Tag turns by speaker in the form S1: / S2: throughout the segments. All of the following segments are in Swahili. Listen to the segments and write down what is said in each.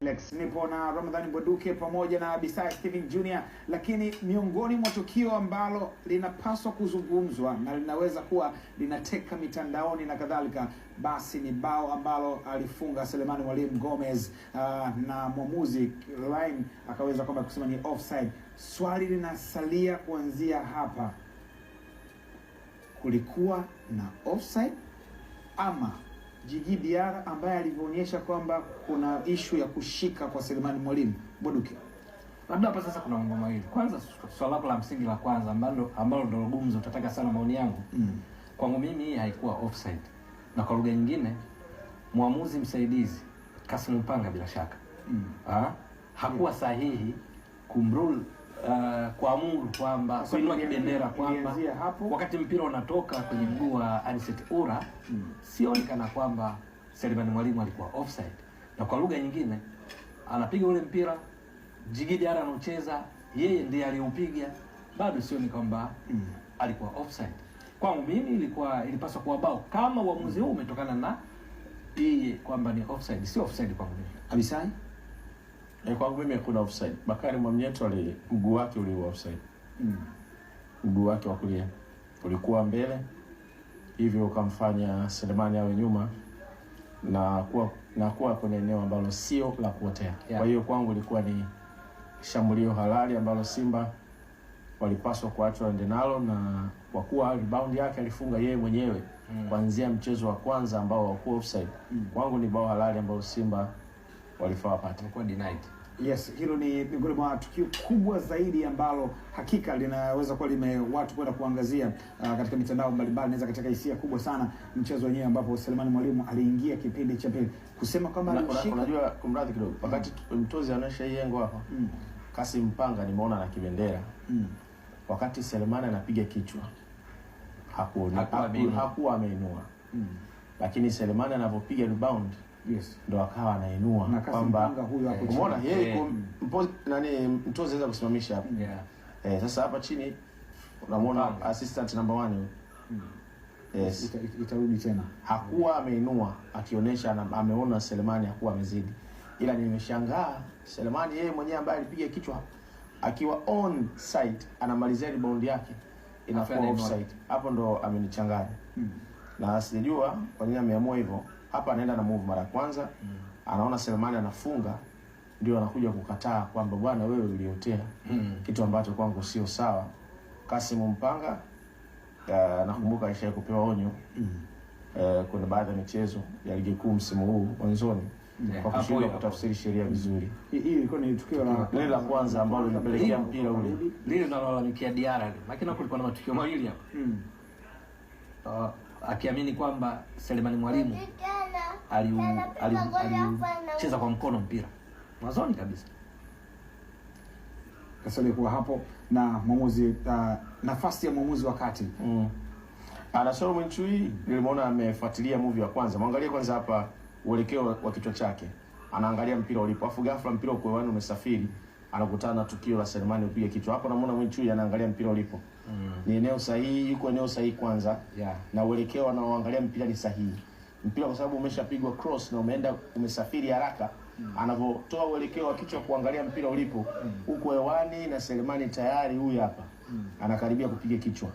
S1: Lex, nipo na Ramadhani Bwaduke pamoja na Bisai Steven Jr. Lakini miongoni mwa tukio ambalo linapaswa kuzungumzwa na linaweza kuwa linateka mitandaoni na kadhalika, basi ni bao ambalo alifunga Selemani Mwalimu Gomez na mwamuzi line akaweza kwamba kusema ni offside. Swali linasalia kuanzia hapa, kulikuwa na offside ama Djigui Diarra ambaye alivyoonyesha kwamba kuna issue ya kushika kwa Selemani Mwalimu Bwaduke?
S2: Labda hapa sasa kuna mambo mawili. Kwanza swali lako la msingi la kwanza ambalo ndio gumzo utataka sana maoni yangu. Kwangu mimi hii haikuwa offside. Na kwa lugha nyingine muamuzi msaidizi Kassim Mpanga bila shaka hakuwa sahihi kumrule kuamuru kwamba kuinua kibendera kwamba wakati mpira unatoka kwenye mguu wa Anicet Ura sioni kana kwamba Selemani Mwalimu alikuwa offside. Na kwa lugha nyingine anapiga ule mpira, Djigui Diarra anacheza, yeye ndiye aliupiga, bado sioni kwamba alikuwa offside. Kwangu mimi ilipaswa kuwa bao kama uamuzi huu umetokana na yeye kwamba ni offside, sio offside kwangu mimi.
S1: Abisai?
S3: Kwangu mimi hakuna offside. Bakari Mwamnyeto mguu wake ulikuwa offside. Mguu wake wa kulia ulikuwa mbele, hivyo ukamfanya Selemani awe nyuma na kuwa kwenye eneo ambalo sio la kuotea. Kwa hiyo kwangu ilikuwa ni shambulio halali ambalo Simba walipaswa kuachwa ende nalo, na kwa kuwa rebound yake alifunga yeye mwenyewe kuanzia mchezo wa kwanza ambao hakuwa offside. Kwangu ni bao halali ambalo Simba walifaa wapate.
S2: Kwa denied.
S1: Yes, hilo ni miongoni mwa tukio kubwa zaidi ambalo hakika linaweza kuwa watu kwenda kuangazia katika mitandao mbalimbali. Naweza katika hisia kubwa sana mchezo wenyewe ambapo Selemani Mwalimu aliingia kipindi cha pili kusema kwamba
S3: unajua kumradhi kidogo wakati mtozi anaonyesha hii yengo hapa Kassim Mpanga nimeona na kibendera wakati Selemani anapiga kichwa hakuwa ameinua lakini Selemani anapopiga rebound ndo akawa anainua kwamba umeona yeye mtozi anaweza kusimamisha hapo. Sasa hapa chini unamwona assistant number 1
S1: itarudi tena
S3: hakuwa ameinua akionyesha ameona Selemani hakuwa amezidi, ila nimeshangaa Selemani yeye mwenyewe ambaye alipiga kichwa akiwa on site anamalizia rebound yake inakuwa offside. Hapo ndo amenichanganya na sijajua kwa nini ameamua hivyo. Hapa anaenda na move mara kwanza anaona Selemani anafunga, ndio anakuja kukataa kwamba bwana wewe uliotea kitu ambacho kwangu sio sawa. Kassim Mpanga nakumbuka alisha kupewa onyo kuna baadhi ya michezo ya ligi kuu msimu huu mwanzoni kwa kushindwa kutafsiri sheria vizuri.
S1: Hii ilikuwa ni tukio
S3: la kwanza ambalo lilipelekea mpira ule
S2: lile la Diarra, lakini kulikuwa na matukio mawili hapa. Akiamini kwamba Selemani Mwalimu alicheza kwa mkono mpira mwanzoni kabisa.
S1: Kasali kuwa hapo na mwamuzi nafasi ya mwamuzi wakati
S3: Anasoro Mwinchui nilimwona amefuatilia movie ya kwanza. Mwangalie kwanza hapa uelekeo wa kichwa chake. Anaangalia mpira ulipo. Afu ghafla mpira uko hewani umesafiri. Anakutana na tukio la Selemani upiga kichwa. Hapo namuona Mwinchui anaangalia mpira ulipo. Ni eneo sahihi, yuko eneo sahihi kwanza. Na uelekeo anaoangalia mpira ni sahihi. Mpira kwa sababu umeshapigwa cross na umesafiri haraka. Anavotoa uelekeo wa kichwa kuangalia mpira ulipo, huko hewani na Selemani tayari huyu hapa. Anakaribia kupiga kichwa.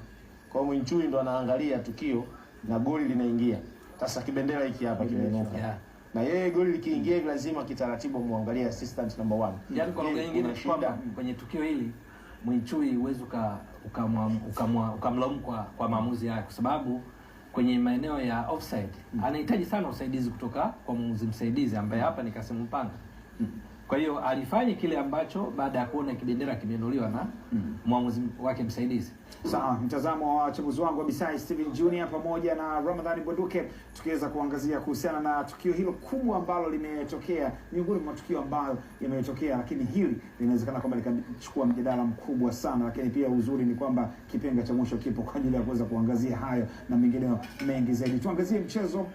S3: Kwa hiyo Mwinchui ndo anaangalia tukio na goli linaingia. Sasa kibendera hiki hapa kimeinuka. Na yeye goli likiingia hivi lazima kitaratibu muangalie assistant number 1.
S2: Yaani kwa lugha nyingine kwamba kwenye tukio hili Mwinchui uwezo ukamlaumu kwa maamuzi yake, kwa sababu kwenye maeneo ya offside anahitaji sana usaidizi kutoka kwa mwamuzi msaidizi ambaye hapa ni Kassim Mpanga. Kwa hiyo alifanya kile ambacho baada ya kuona kibendera kimeinuliwa na mwamuzi wake msaidizi.
S1: Sawa, mtazamo wa wachambuzi wangu Bisai Steven Jr. pamoja na Ramadhani Bwaduke tukiweza kuangazia kuhusiana na tukio hilo kubwa ambalo limetokea, miongoni mwa tukio ambayo yametokea, lakini hili linawezekana kwamba likachukua mjadala mkubwa sana. Lakini pia uzuri ni kwamba kipenga cha mwisho kipo kwa ajili ya kuweza kuangazia hayo na mengineyo mengi zaidi. Tuangazie mchezo